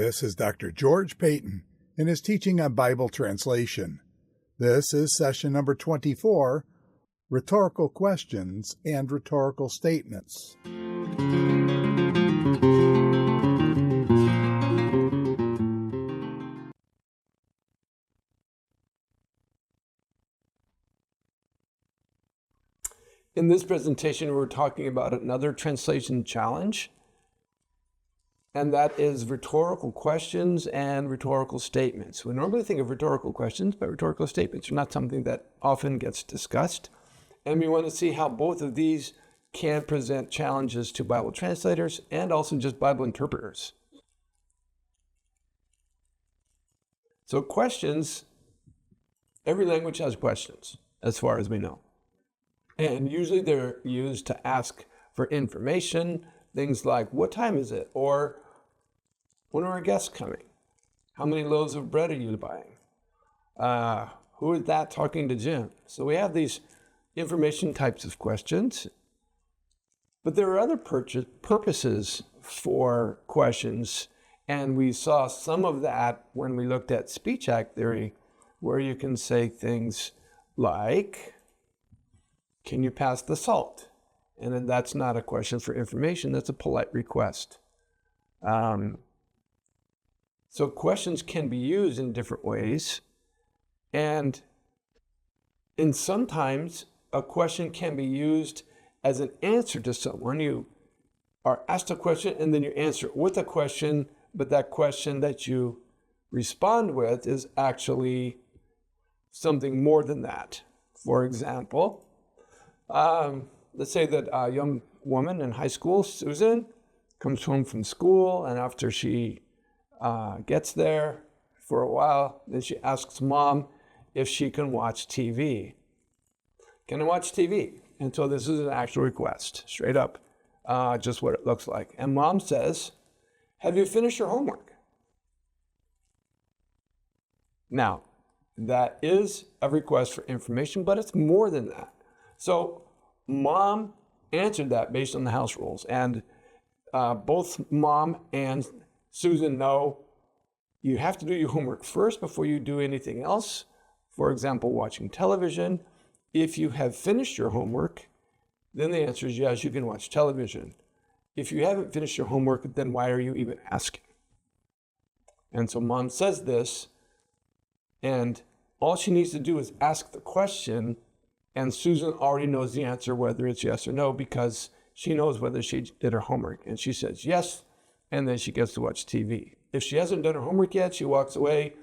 This is Dr. George Payton in his teaching on Bible translation. This is session number 24, Rhetorical Questions and Rhetorical Statements. In this presentation, we're talking about another translation challenge, and that is rhetorical questions and rhetorical statements. We normally think of rhetorical questions, but rhetorical statements are not something that often gets discussed. And we want to see how both of these can present challenges to Bible translators and also just Bible interpreters. So questions, every language has questions, as far as we know. And usually they're used to ask for information, things like, what time is it? Or when are our guests coming? How many loaves of bread are you buying? Who is that talking to Jim? So we have these information types of questions. But there are other purposes for questions. And we saw some of that when we looked at speech act theory, where you can say things like, can you pass the salt? And then that's not a question for information, that's a polite request. So questions can be used in different ways. And sometimes a question can be used as an answer to someone. You are asked a question and then you answer it with a question, but that question that you respond with is actually something more than that. For example, let's say that a young woman in high school, Susan, comes home from school, and after she gets there for a while, then she asks mom if she can watch TV. Can I watch TV? And so this is an actual request, straight up, just what it looks like. And mom says, have you finished your homework? Now, that is a request for information, but it's more than that. So mom answered that based on the house rules, and both mom and Susan know you have to do your homework first before you do anything else. For example, watching television. If you have finished your homework, then the answer is yes, you can watch television. If you haven't finished your homework, then why are you even asking? And so mom says this, and all she needs to do is ask the question. And Susan already knows the answer, whether it's yes or no, because she knows whether she did her homework. And she says yes, and then she gets to watch TV. If she hasn't done her homework yet, she walks away,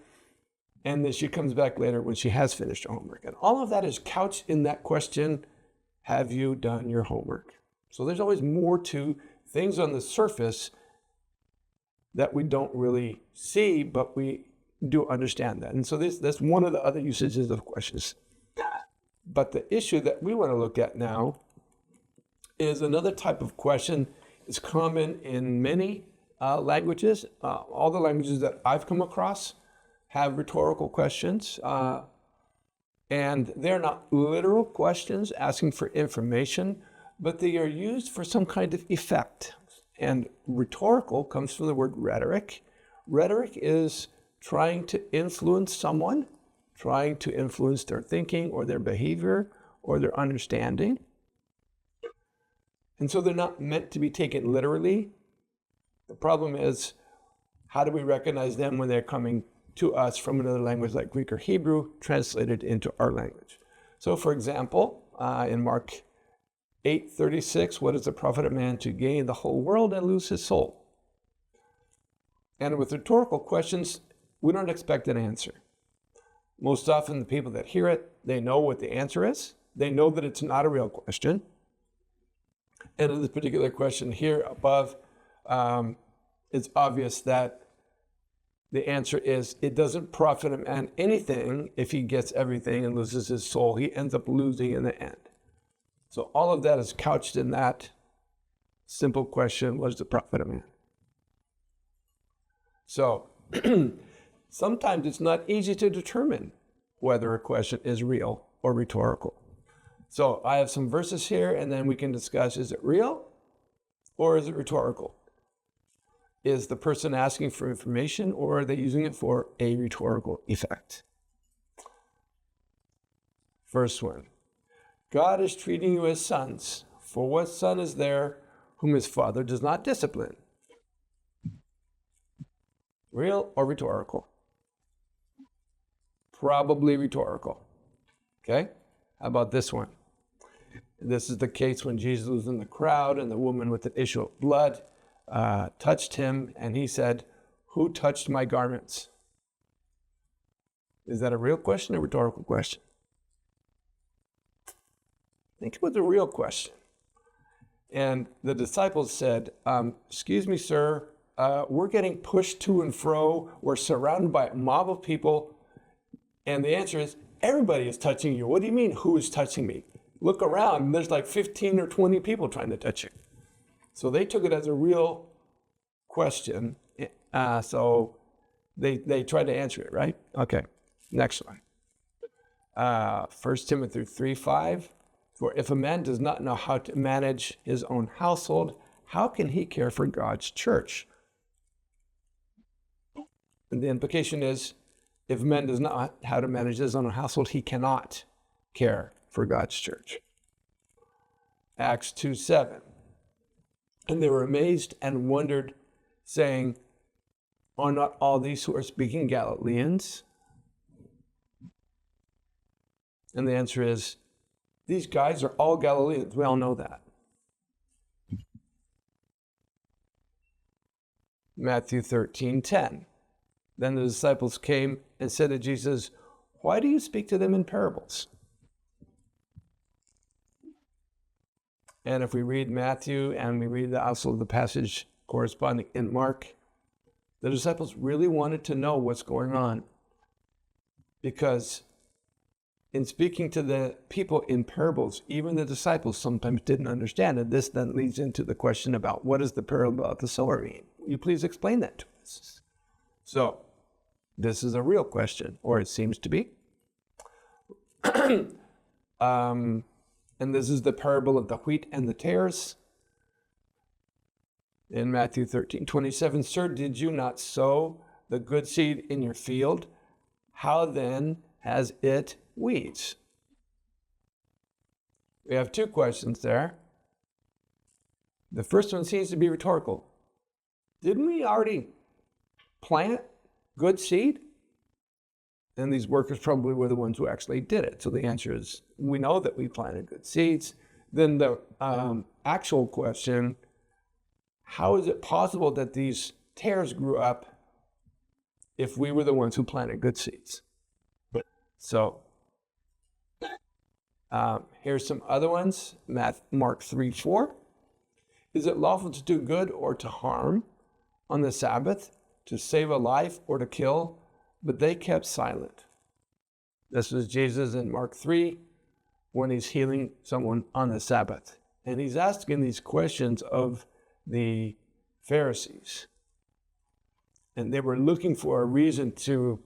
and then she comes back later when she has finished her homework. And all of that is couched in that question, have you done your homework? So there's always more to things on the surface that we don't really see, but we do understand that. And so that's one of the other usages of questions. But the issue that we want to look at now is another type of question. It's common in many languages. All the languages that I've come across have rhetorical questions. And they're not literal questions asking for information, but they are used for some kind of effect. And rhetorical comes from the word rhetoric. Rhetoric is trying to influence someone, trying to influence their thinking or their behavior or their understanding. And so they're not meant to be taken literally. The problem is, how do we recognize them when they're coming to us from another language like Greek or Hebrew, translated into our language? So for example, in Mark 8:36, what does it profit a man to gain the whole world and lose his soul? And with rhetorical questions, we don't expect an answer. Most often the people that hear it, they know what the answer is. They know that it's not a real question. And in this particular question here above, it's obvious that the answer is, it doesn't profit a man anything if he gets everything and loses his soul. He ends up losing in the end. So all of that is couched in that simple question, what does it profit a man? So sometimes it's not easy to determine whether a question is real or rhetorical. So I have some verses here, and then we can discuss, is it real or is it rhetorical? Is the person asking for information, or are they using it for a rhetorical effect? First one. God is treating you as sons. For what son is there whom his father does not discipline? Real or rhetorical? Probably rhetorical. Okay? How about this one? This is the case when Jesus was in the crowd and the woman with the issue of blood touched him, and he said, "Who touched my garments?" Is that a real question or a rhetorical question? I think it was a real question. And the disciples said, "Excuse me, sir, we're getting pushed to and fro. We're surrounded by a mob of people." And the answer is, everybody is touching you. What do you mean, who is touching me? Look around, and there's like 15 or 20 people trying to touch you. So they took it as a real question. So they tried to answer it, right? Okay, next one. 1 Timothy 3:5. For if a man does not know how to manage his own household, how can he care for God's church? And the implication is, if a man does not know how to manage his own household, he cannot care for God's church. Acts 2:7. And they were amazed and wondered, saying, "Are not all these who are speaking Galileans?" And the answer is, these guys are all Galileans. We all know that. Matthew 13:10. Then the disciples came and said to Jesus, "Why do you speak to them in parables?" And if we read Matthew and we read also the passage corresponding in Mark, the disciples really wanted to know what's going on, because in speaking to the people in parables, even the disciples sometimes didn't understand. And this then leads into the question about what does the parable about the sower mean? Will you please explain that to us? So this is a real question, or it seems to be. And this is the parable of the wheat and the tares. In Matthew 13:27, "Sir, did you not sow the good seed in your field? How then has it weeds?" We have two questions there. The first one seems to be rhetorical. Didn't we already plant good seed? And these workers probably were the ones who actually did it. So the answer is, we know that we planted good seeds. Then the actual question, how is it possible that these tares grew up if we were the ones who planted good seeds? So here's some other ones. Mark 3:4. Is it lawful to do good or to harm on the Sabbath, to save a life or to kill? But they kept silent. This was Jesus in Mark 3 when he's healing someone on the Sabbath. And he's asking these questions of the Pharisees. And they were looking for a reason to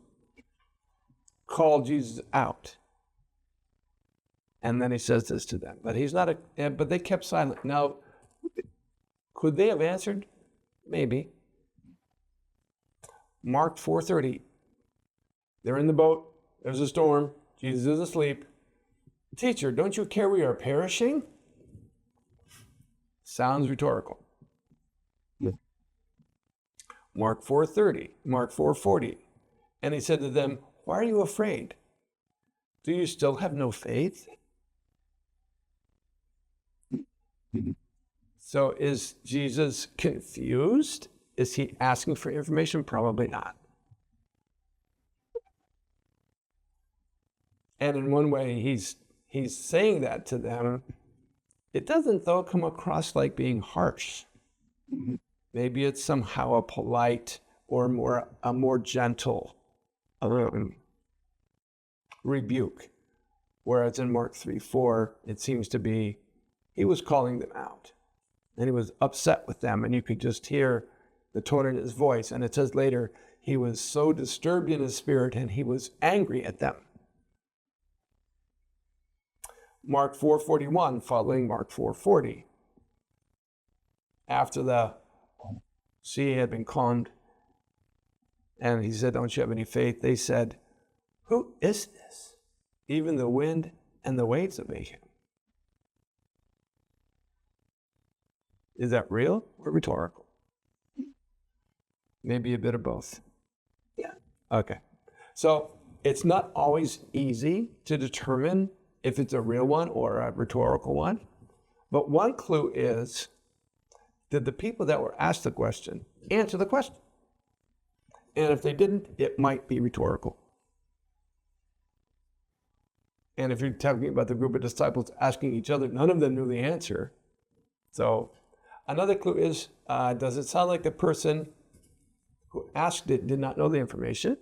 call Jesus out. And then he says this to them. But but they kept silent. Now, could they have answered? Maybe. Mark 4:30. They're in the boat. There's a storm. Jesus is asleep. "Teacher, don't you care we are perishing?" Sounds rhetorical. Mark 4:30, Mark 4:40. And he said to them, "Why are you afraid? Do you still have no faith?" So is Jesus confused? Is he asking for information? Probably not. And in one way, he's saying that to them. It doesn't, though, come across like being harsh. Maybe it's somehow a polite or a more gentle rebuke. Whereas in Mark 3:4, it seems to be he was calling them out. And he was upset with them. And you could just hear the tone in his voice. And it says later, he was so disturbed in his spirit and he was angry at them. Mark 4:41, following Mark 4:40. After the sea had been calmed. And he said, don't you have any faith? They said, who is this? Even the wind and the waves obey him. Is that real or rhetorical? Maybe a bit of both. Yeah. Okay. So it's not always easy to determine if it's a real one or a rhetorical one. But one clue is, did the people that were asked the question answer the question? And if they didn't, it might be rhetorical. And if you're talking about the group of disciples asking each other, none of them knew the answer. So another clue is, does it sound like the person who asked it did not know the information?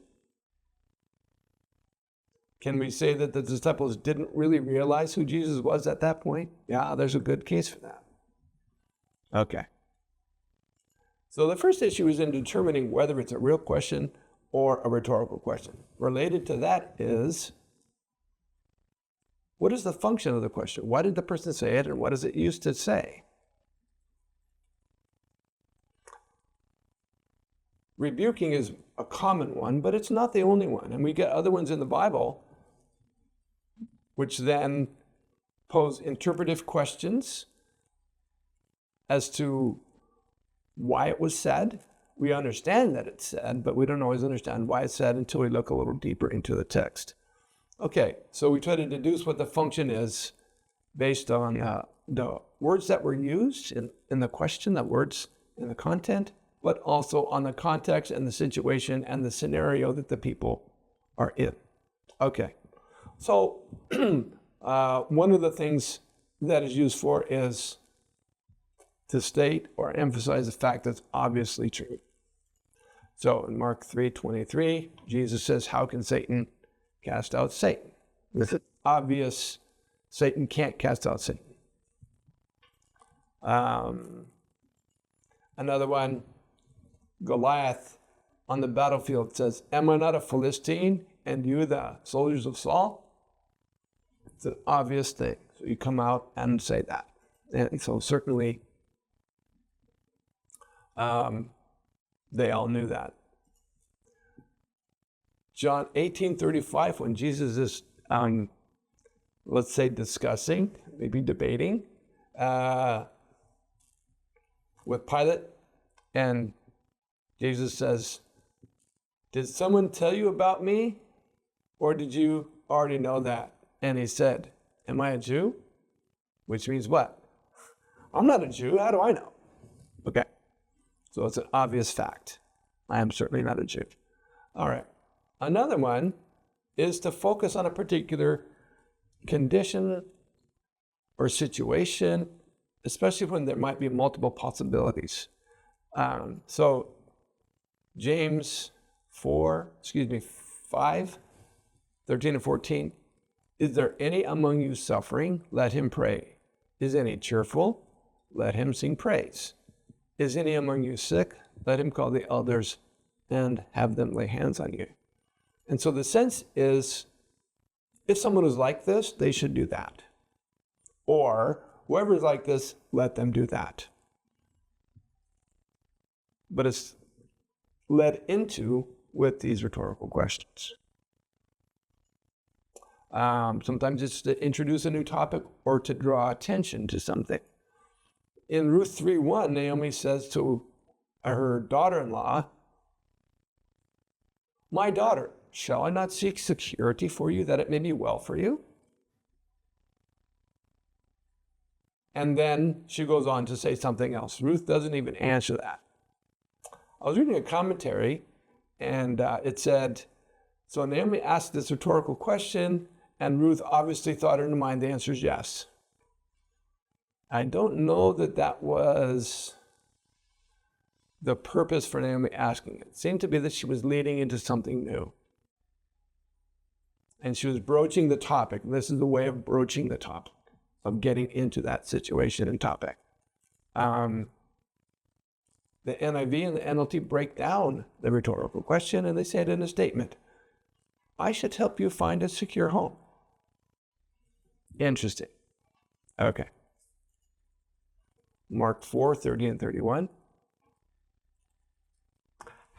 Can we say that the disciples didn't really realize who Jesus was at that point? Yeah, there's a good case for that. Okay. So the first issue is in determining whether it's a real question or a rhetorical question. Related to that is, what is the function of the question? Why did the person say it, and what is it used to say? Rebuking is a common one, but it's not the only one. And we get other ones in the Bible which then pose interpretive questions as to why it was said. We understand that it's said, but we don't always understand why it's said until we look a little deeper into the text. Okay, so we try to deduce what the function is based on the words that were used in the question, the words in the content, but also on the context and the situation and the scenario that the people are in. Okay, so one of the things that is used for is to state or emphasize the fact that's obviously true. So in Mark 3:23, Jesus says, how can Satan cast out Satan? It's obvious Satan can't cast out Satan. Another one, Goliath on the battlefield says, am I not a Philistine and you the soldiers of Saul? It's an obvious thing. So you come out and say that. And so certainly they all knew that. John 18:35, when Jesus is, let's say, discussing, maybe debating with Pilate, and Jesus says, did someone tell you about me, or did you already know that? And he said, am I a Jew? Which means what? I'm not a Jew. How do I know? Okay. So it's an obvious fact. I am certainly not a Jew. All right. Another one is to focus on a particular condition or situation, especially when there might be multiple possibilities. So James 5, 13 and 14. Is there any among you suffering? Let him pray. Is any cheerful? Let him sing praise. Is any among you sick? Let him call the elders and have them lay hands on you. And so the sense is, if someone is like this, they should do that. Or whoever is like this, let them do that. But it's led into with these rhetorical questions. Sometimes it's to introduce a new topic or to draw attention to something. In Ruth 3:1, Naomi says to her daughter-in-law, my daughter, shall I not seek security for you that it may be well for you? And then she goes on to say something else. Ruth doesn't even answer that. I was reading a commentary and it said, so Naomi asked this rhetorical question and Ruth obviously thought in her mind the answer is yes. I don't know that that was the purpose for Naomi asking it. It seemed to be that she was leading into something new. And she was broaching the topic. This is the way of broaching the topic, of getting into that situation and topic. The NIV and the NLT break down the rhetorical question and they say it in a statement. I should help you find a secure home. Interesting. Okay. Mark 4:30 and 31.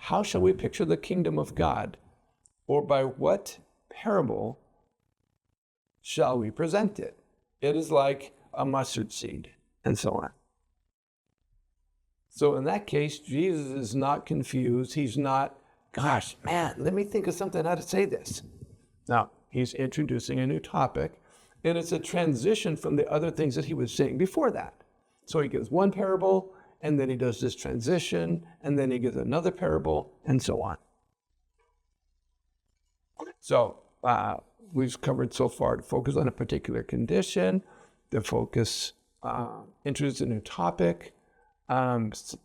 how shall we picture the kingdom of God? Or by what parable shall we present it? It is like a mustard seed, and so on. So in that case, Jesus is not confused. He's not, gosh, man, let me think of something how to say this. Now, he's introducing a new topic, and it's a transition from the other things that he was saying before that. So he gives one parable, and then he does this transition, and then he gives another parable, and so on. So we've covered so far to focus on a particular condition, to focus, introduce a new topic,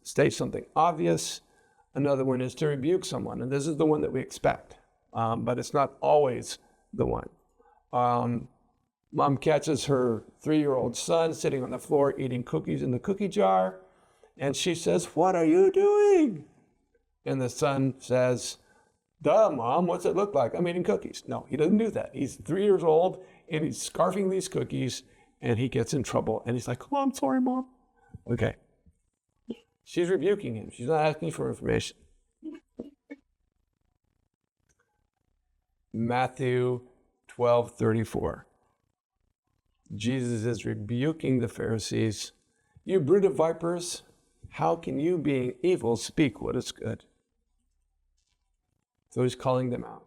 state something obvious. Another one is to rebuke someone, and this is the one that we expect, but it's not always the one. Mom catches her 3-year-old son sitting on the floor eating cookies in the cookie jar, and she says, "What are you doing?" And the son says, "Duh, Mom, what's it look like? I'm eating cookies." No, he doesn't do that. He's 3 years old, and he's scarfing these cookies, and he gets in trouble, and he's like, "Oh, I'm sorry, Mom." Okay. She's rebuking him. She's not asking for information. Matthew 12:34. Jesus is rebuking the Pharisees. "You brood of vipers, how can you, being evil, speak what is good?" So he's calling them out.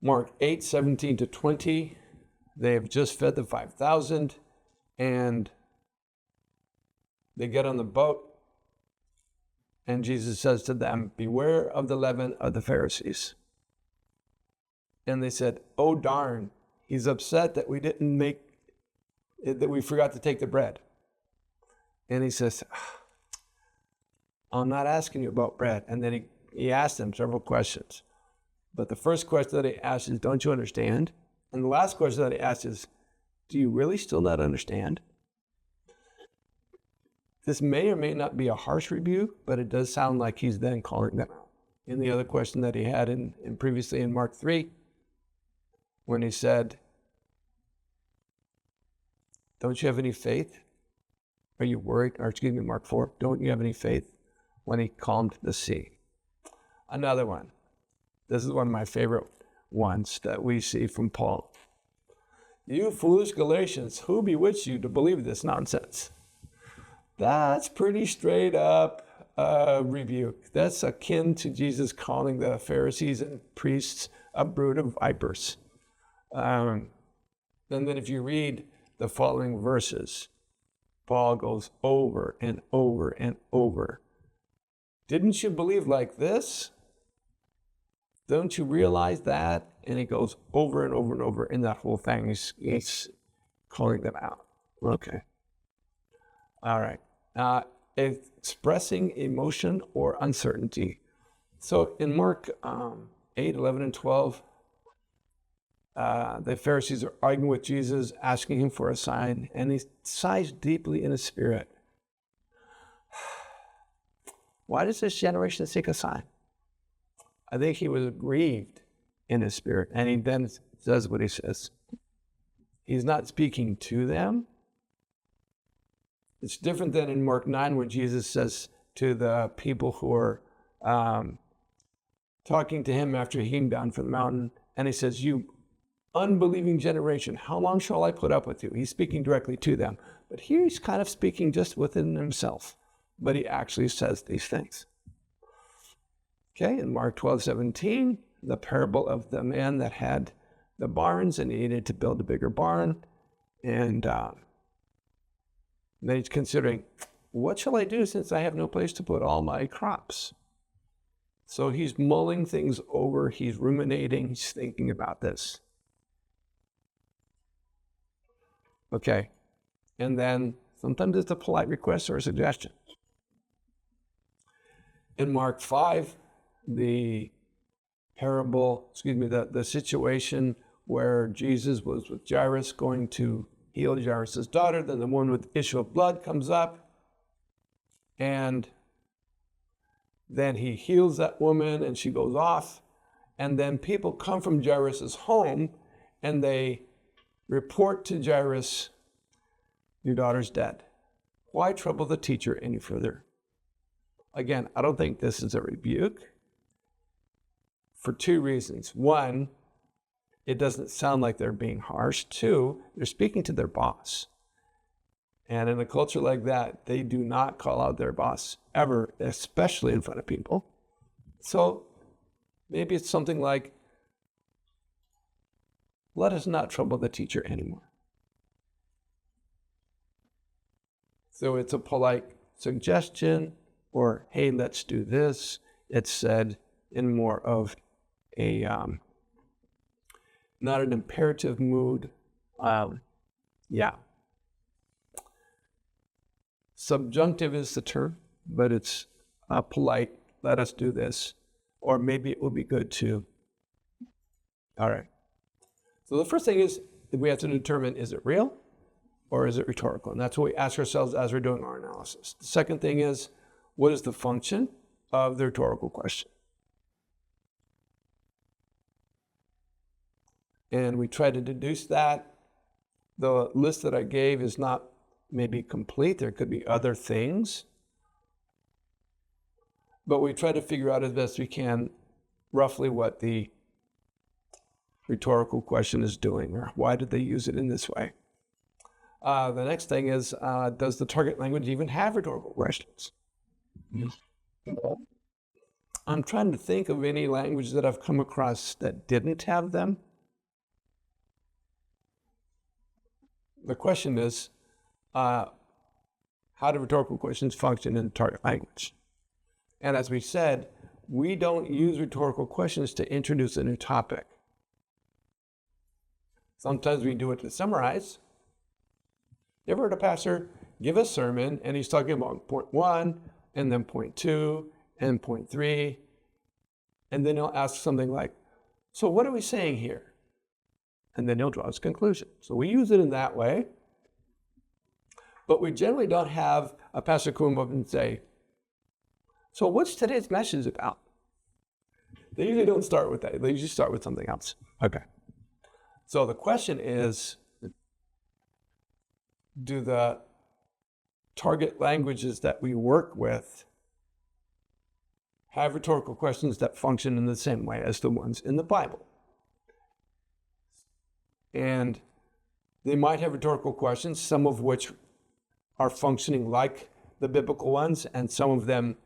Mark 8:17-20. They have just fed the 5,000, and they get on the boat, and Jesus says to them, "Beware of the leaven of the Pharisees." And they said, "Oh darn, he's upset that we forgot to take the bread." And he says, "I'm not asking you about bread." And then he asked them several questions. But the first question that he asked is, "Don't you understand?" And the last question that he asked is, "Do you really still not understand?" This may or may not be a harsh rebuke, but it does sound like he's then calling them out. In the other question that he had in previously in Mark 3, when he said, "Don't you have any faith? Are you worried?" Or excuse me, Mark 4, "Don't you have any faith?" When he calmed the sea. Another one. This is one of my favorite ones that we see from Paul. "You foolish Galatians, who bewitched you to believe this nonsense?" That's pretty straight up rebuke. That's akin to Jesus calling the Pharisees and priests a brood of vipers. And then if you read the following verses, Paul goes over and over and over. "Didn't you believe like this? Don't you realize that?" And he goes over and over and over in that whole thing. He's calling them out. Okay. All right. Expressing emotion or uncertainty. So in Mark 8, 11, and 12, the Pharisees are arguing with Jesus, asking him for a sign, and he sighs deeply in his spirit. Why does this generation seek a sign? I think he was grieved in his spirit, and he then says what he says. He's not speaking to them. It's different than in Mark 9, where Jesus says to the people who are talking to him after he came down from the mountain, and he says, "You unbelieving generation, how long shall I put up with you?" He's speaking directly to them. But here he's kind of speaking just within himself, but he actually says these things. Okay, in Mark 12:17, the parable of the man that had the barns and he needed to build a bigger barn. And then he's considering, what shall I do since I have no place to put all my crops? So he's mulling things over, he's ruminating, he's thinking about this. Okay, and then sometimes it's a polite request or a suggestion. In Mark 5, the situation where Jesus was with Jairus going to heal Jairus' daughter, then the one with the issue of blood comes up, and then he heals that woman and she goes off, and then people come from Jairus' home and they report to Jairus, "Your daughter's dead." Why trouble the teacher any further? Again, I don't think this is a rebuke for two reasons. One, it doesn't sound like they're being harsh. Two, they're speaking to their boss. And in a culture like that, they do not call out their boss ever, especially in front of people. So maybe it's something like, let us not trouble the teacher anymore. So it's a polite suggestion, or, hey, let's do this. It's said in more of a, not an imperative mood. Subjunctive is the term, but it's polite, let us do this. Or maybe it would be good to. All right. So the first thing is that we have to determine, is it real or is it rhetorical? And that's what we ask ourselves as we're doing our analysis. The second thing is, what is the function of the rhetorical question? And we try to deduce that. The list that I gave is not maybe complete. There could be other things. But we try to figure out as best we can roughly what the rhetorical question is doing, or why did they use it in this way. The next thing is, does the target language even have rhetorical questions? I'm trying to think of any language that I've come across that didn't have them. The question is, how do rhetorical questions function in the target language? And as we said, we don't use rhetorical questions to introduce a new topic. Sometimes we do it to summarize. You ever heard a pastor give a sermon and he's talking about point 1 and then point 2 and point 3, and then he'll ask something like, so what are we saying here? And then he'll draw his conclusion. So we use it in that way, but we generally don't have a pastor come up and say, so what's today's message about? They usually don't start with that. They usually start with something else. Okay. So the question is, do the target languages that we work with have rhetorical questions that function in the same way as the ones in the Bible? And they might have rhetorical questions, some of which are functioning like the biblical ones, and some of them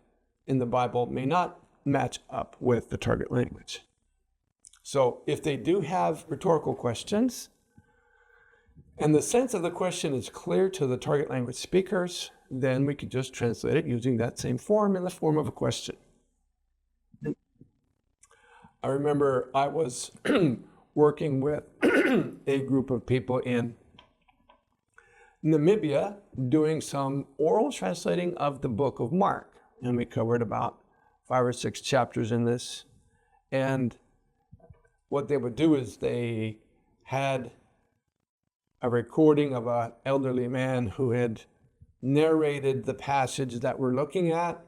in the Bible may not match up with the target language. So if they do have rhetorical questions, and the sense of the question is clear to the target language speakers, then we could just translate it using that same form in the form of a question. I remember I was working with a group of people in Namibia doing some oral translating of the book of Mark. And we covered about 5 or 6 chapters in this. And what they would do is they had a recording of an elderly man who had narrated the passage that we're looking at,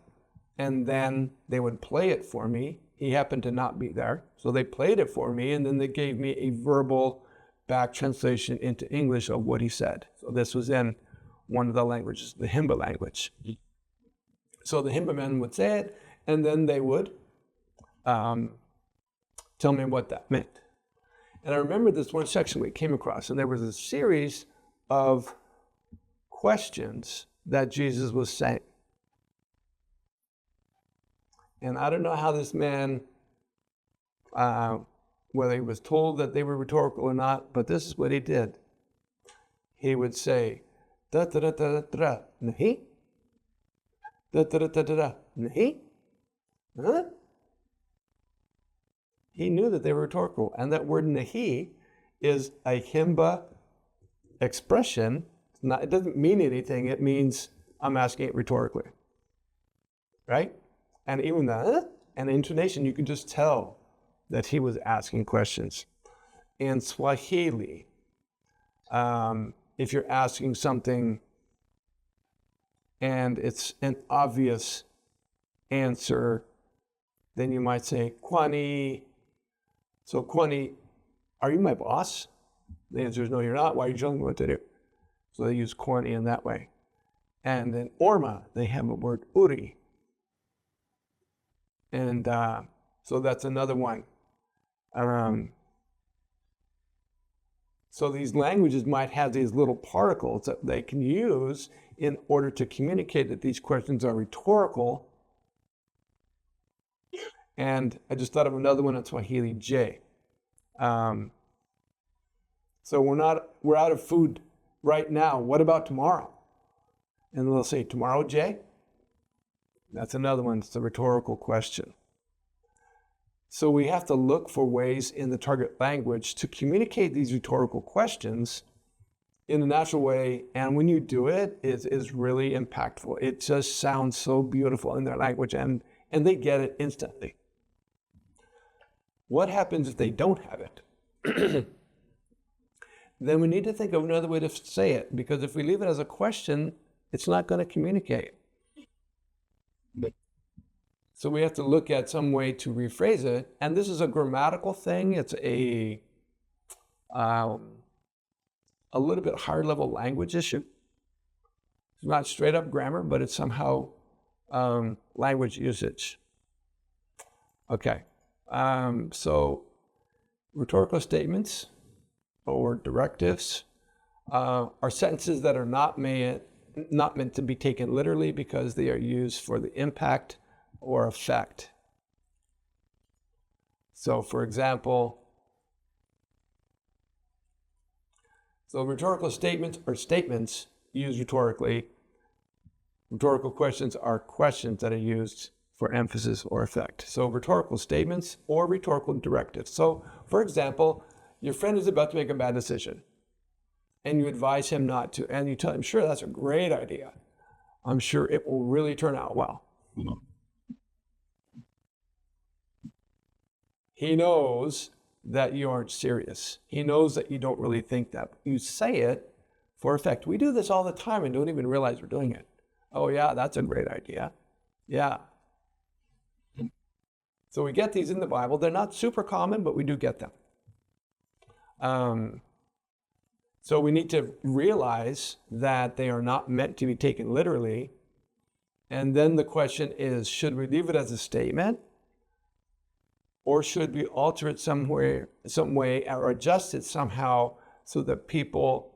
and then they would play it for me. He happened to not be there, so they played it for me, and then they gave me a verbal back translation into English of what he said. So this was in one of the languages, the Himba language. So the Himba men would say it, and then they would tell me what that meant. And I remember this one section we came across, and there was a series of questions that Jesus was saying. And I don't know how this man, whether he was told that they were rhetorical or not, but this is what he did. He would say, da da da da da, nahi, da da da da da, nahi, huh? He knew that they were rhetorical, and that word nahi is a Himba expression. It doesn't mean anything. It means I'm asking it rhetorically, right? And even the and the intonation, you can just tell that he was asking questions. In Swahili, if you're asking something and it's an obvious answer, then you might say, Kwani. So, Kwani, are you my boss? The answer is no, you're not. Why are you telling me what to do? So they use Kwani in that way. And in Orma, they have a word uri. And so that's another one. So these languages might have these little particles that they can use in order to communicate that these questions are rhetorical. And I just thought of another one in Swahili, J. So we're out of food right now. What about tomorrow? And they'll say, tomorrow, Jay? That's another one. It's a rhetorical question. So we have to look for ways in the target language to communicate these rhetorical questions in a natural way. And when you do it, it is really impactful. It just sounds so beautiful in their language, and they get it instantly. What happens if they don't have it? Then we need to think of another way to say it, because if we leave it as a question, it's not going to communicate. So we have to look at some way to rephrase it. And this is a grammatical thing. It's a little bit higher level language issue. It's not straight up grammar, but it's somehow language usage. Okay. So rhetorical statements or directives are sentences that are not meant to be taken literally because they are used for the impact or effect. So for example, rhetorical statements are statements used rhetorically. Rhetorical questions are questions that are used for emphasis or effect. So rhetorical statements or rhetorical directives. So for example, your friend is about to make a bad decision and you advise him not to, and you tell him, sure, that's a great idea. I'm sure it will really turn out well. He knows that you aren't serious. He knows that you don't really think that. You say it for effect. We do this all the time and don't even realize we're doing it. Oh yeah, that's a great idea. Yeah. So we get these in the Bible. They're not super common, but we do get them. So we need to realize that they are not meant to be taken literally. And then the question is, should we leave it as a statement? Or should we alter it some way, or adjust it somehow so that people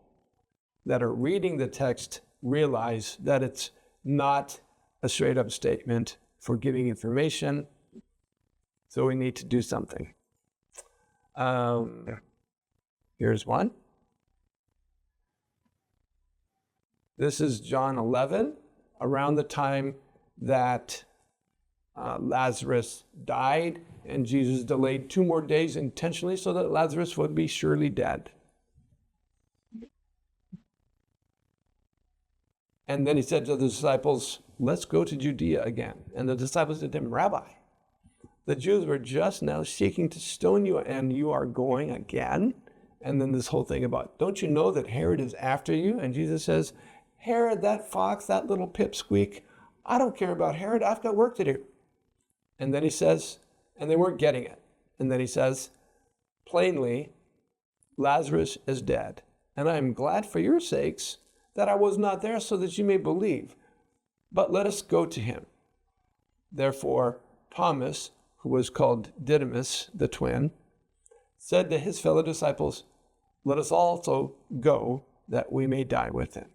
that are reading the text realize that it's not a straight up statement for giving information. So we need to do something. Here's one. This is John 11, around the time that Lazarus died, and Jesus delayed 2 more days intentionally so that Lazarus would be surely dead. And then he said to the disciples, let's go to Judea again. And the disciples said to him, Rabbi, the Jews were just now seeking to stone you, and you are going again? And then this whole thing about, don't you know that Herod is after you? And Jesus says, Herod, that fox, that little pipsqueak, I don't care about Herod. I've got work to do. And then he says, and they weren't getting it. And then he says, plainly, Lazarus is dead. And I am glad for your sakes that I was not there so that you may believe. But let us go to him. Therefore, Thomas, who was called Didymus, the twin, said to his fellow disciples, let us also go that we may die with him.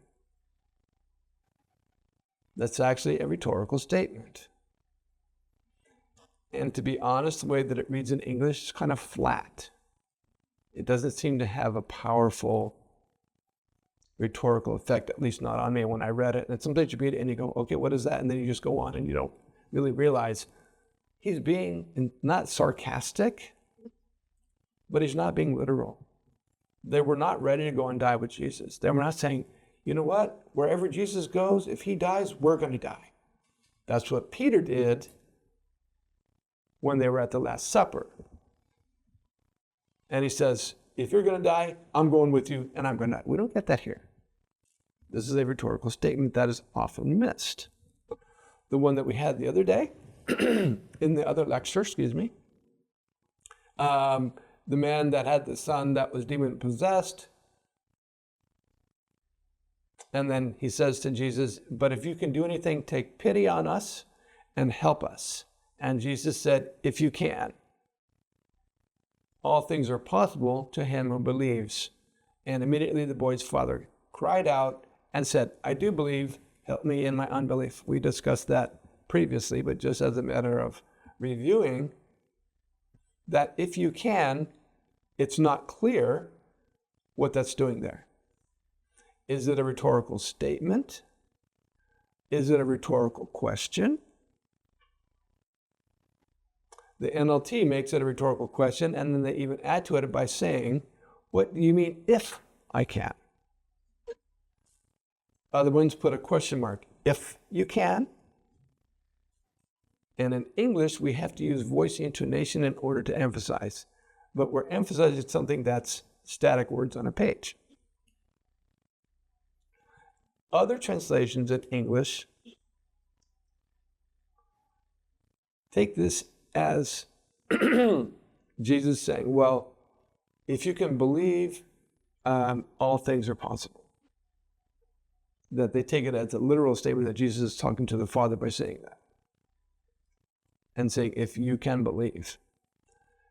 That's actually a rhetorical statement. And to be honest, the way that it reads in English is kind of flat. It doesn't seem to have a powerful rhetorical effect, at least not on me when I read it. And sometimes you read it and you go, okay, what is that? And then you just go on and you don't really realize he's being not sarcastic, but he's not being literal. They were not ready to go and die with Jesus. They were not saying, you know what? Wherever Jesus goes, if he dies, we're going to die. That's what Peter did when they were at the Last Supper. And he says, if you're going to die, I'm going with you and I'm going to die. We don't get that here. This is a rhetorical statement that is often missed. The one that we had the other day, in the other lecture, the man that had the son that was demon possessed, And then he says to Jesus, but if you can do anything, take pity on us and help us. And Jesus said, if you can. All things are possible to him who believes. And immediately the boy's father cried out and said, I do believe, help me in my unbelief. We discussed that previously, but just as a matter of reviewing, that if you can, it's not clear what that's doing there. Is it a rhetorical statement? Is it a rhetorical question? The NLT makes it a rhetorical question, and then they even add to it by saying, what do you mean if I can? Other ones put a question mark, if you can. And in English, we have to use voice intonation in order to emphasize. But we're emphasizing something that's static words on a page. Other translations in English take this as Jesus saying, well, if you can believe, all things are possible. That they take it as a literal statement that Jesus is talking to the Father by saying that. And saying, if you can believe.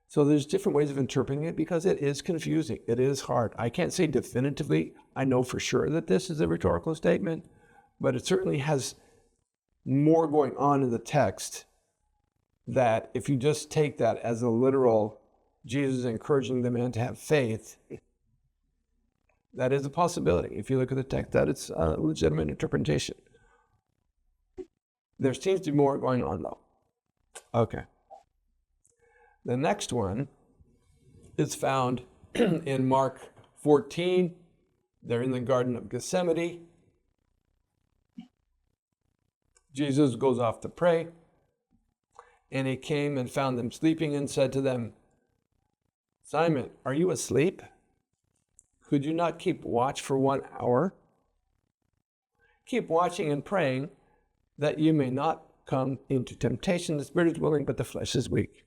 So there's different ways of interpreting it because it is confusing. It is hard. I can't say definitively, I know for sure that this is a rhetorical statement, but it certainly has more going on in the text that if you just take that as a literal, Jesus encouraging the man to have faith, that is a possibility. If you look at the text, that it's a legitimate interpretation. There seems to be more going on though. Okay. The next one is found in Mark 14. They're in the Garden of Gethsemane. Jesus goes off to pray, and he came and found them sleeping and said to them, Simon, are you asleep? Could you not keep watch for 1 hour? Keep watching and praying that you may not come into temptation. The spirit is willing, but the flesh is weak.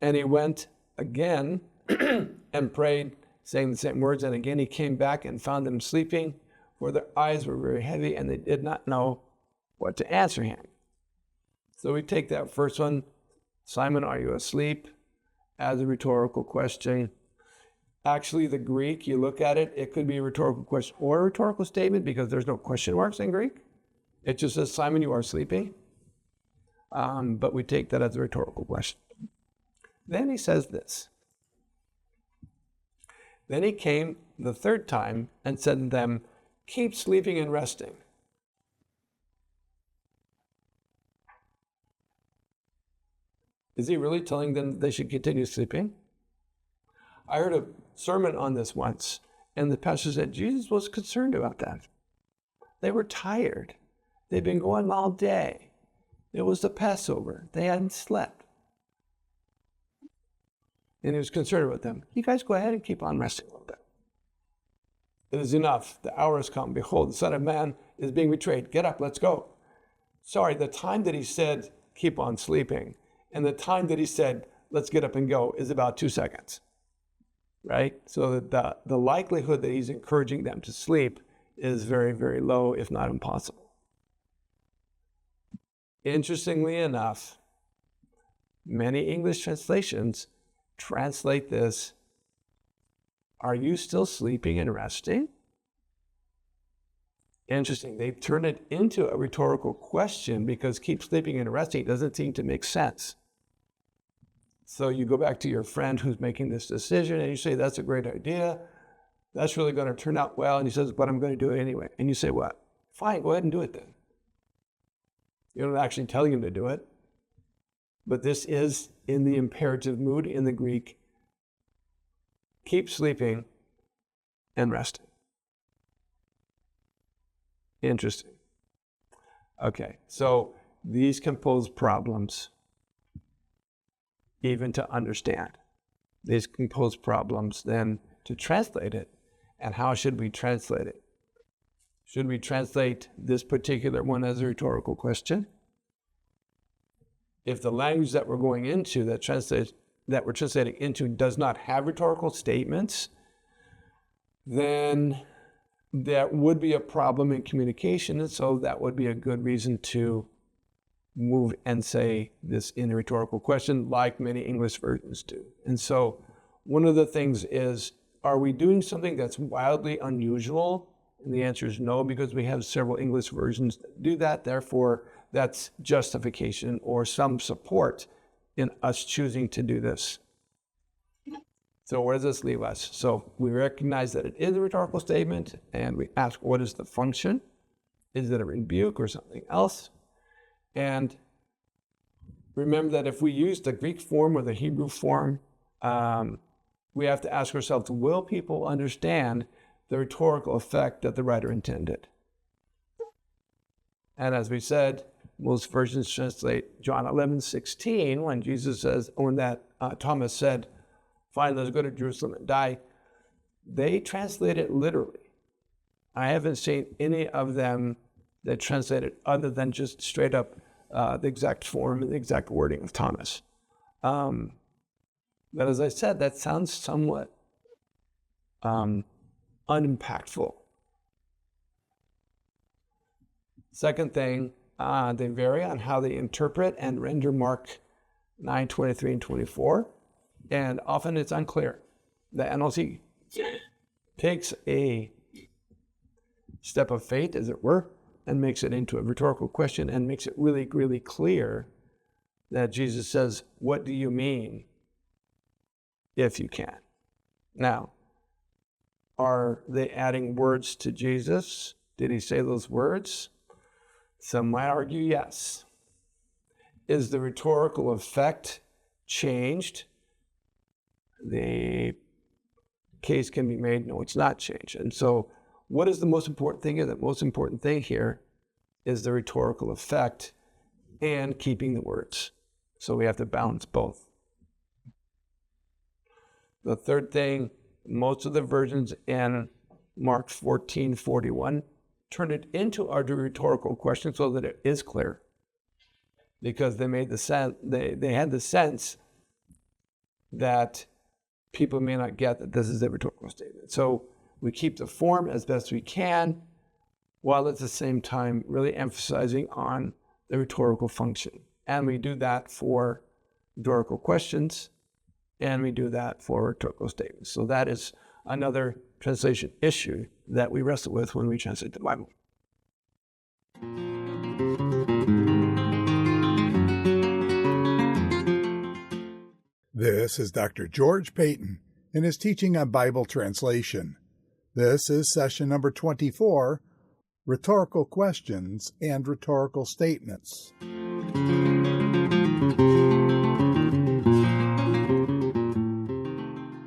And he went again and prayed, saying the same words. And again he came back and found them sleeping, for their eyes were very heavy, and they did not know what to answer him. So we take that first one, Simon, are you asleep? As a rhetorical question. Actually, the Greek, you look at it, it could be a rhetorical question or a rhetorical statement because there's no question marks in Greek. It just says, Simon, you are sleeping. But we take that as a rhetorical question. Then he says this. Then he came the third time and said to them, keep sleeping and resting. Is he really telling them they should continue sleeping? I heard a sermon on this once, and the pastor said Jesus was concerned about that. They were tired. They'd been going all day. It was the Passover. They hadn't slept. And he was concerned about them. You guys go ahead and keep on resting a little bit. It is enough. The hour has come. Behold, the Son of Man is being betrayed. Get up, let's go. Sorry, the time that he said, keep on sleeping, and the time that he said, let's get up and go, is about 2 seconds. Right? So the likelihood that he's encouraging them to sleep is very, very low, if not impossible. Interestingly enough, many English translations translate this, are you still sleeping and resting? Interesting. They turn it into a rhetorical question because keep sleeping and resting doesn't seem to make sense. So you go back to your friend who's making this decision and you say, that's a great idea. That's really going to turn out well. And he says, but I'm going to do it anyway. And you say, what? Fine, go ahead and do it then. You're not actually telling him to do it. But this is in the imperative mood in the Greek. Keep sleeping and resting. Interesting. Okay, so these can pose problems even to understand. These can pose problems then to translate it. And how should we translate it? Should we translate this particular one as a rhetorical question? If the language that we're going into, that we're translating into, does not have rhetorical statements, then there would be a problem in communication, and so that would be a good reason to move and say this in a rhetorical question, like many English versions do. And so one of the things is, are we doing something that's wildly unusual? And the answer is no, because we have several English versions that do that. Therefore, that's justification or some support in us choosing to do this. So where does this leave us? So we recognize that it is a rhetorical statement, and we ask, what is the function? Is it a rebuke or something else? And remember that if we use the Greek form or the Hebrew form, we have to ask ourselves, will people understand the rhetorical effect that the writer intended? And as we said, most versions translate John 11:16 when Jesus says, when that Thomas said, "Fine, let's go to Jerusalem and die." They translate it literally. I haven't seen any of them that translate it other than just straight up the exact form and the exact wording of Thomas. But as I said, that sounds somewhat unimpactful. Second thing, they vary on how they interpret and render Mark 9:23 and 24, and often it's unclear. The NLT takes a step of faith, as it were, and makes it into a rhetorical question and makes it really, really clear that Jesus says, "What do you mean, if you can?" Now, are they adding words to Jesus? Did he say those words? Some might argue yes. Is the rhetorical effect changed? The case can be made, no, it's not changed. And so what is the most important thing here? The most important thing here is the rhetorical effect and keeping the words. So we have to balance both. The third thing, most of the versions in Mark 14:41 turn it into a rhetorical question so that it is clear, because they made they had the sense that people may not get that this is a rhetorical statement. So we keep the form as best we can, while at the same time really emphasizing on the rhetorical function. And we do that for rhetorical questions, and we do that for rhetorical statements. So that is another translation issue that we wrestle with when we translate the Bible. This is Dr. George Payton in his teaching on Bible translation. This is session number 24, Rhetorical Questions and Rhetorical Statements.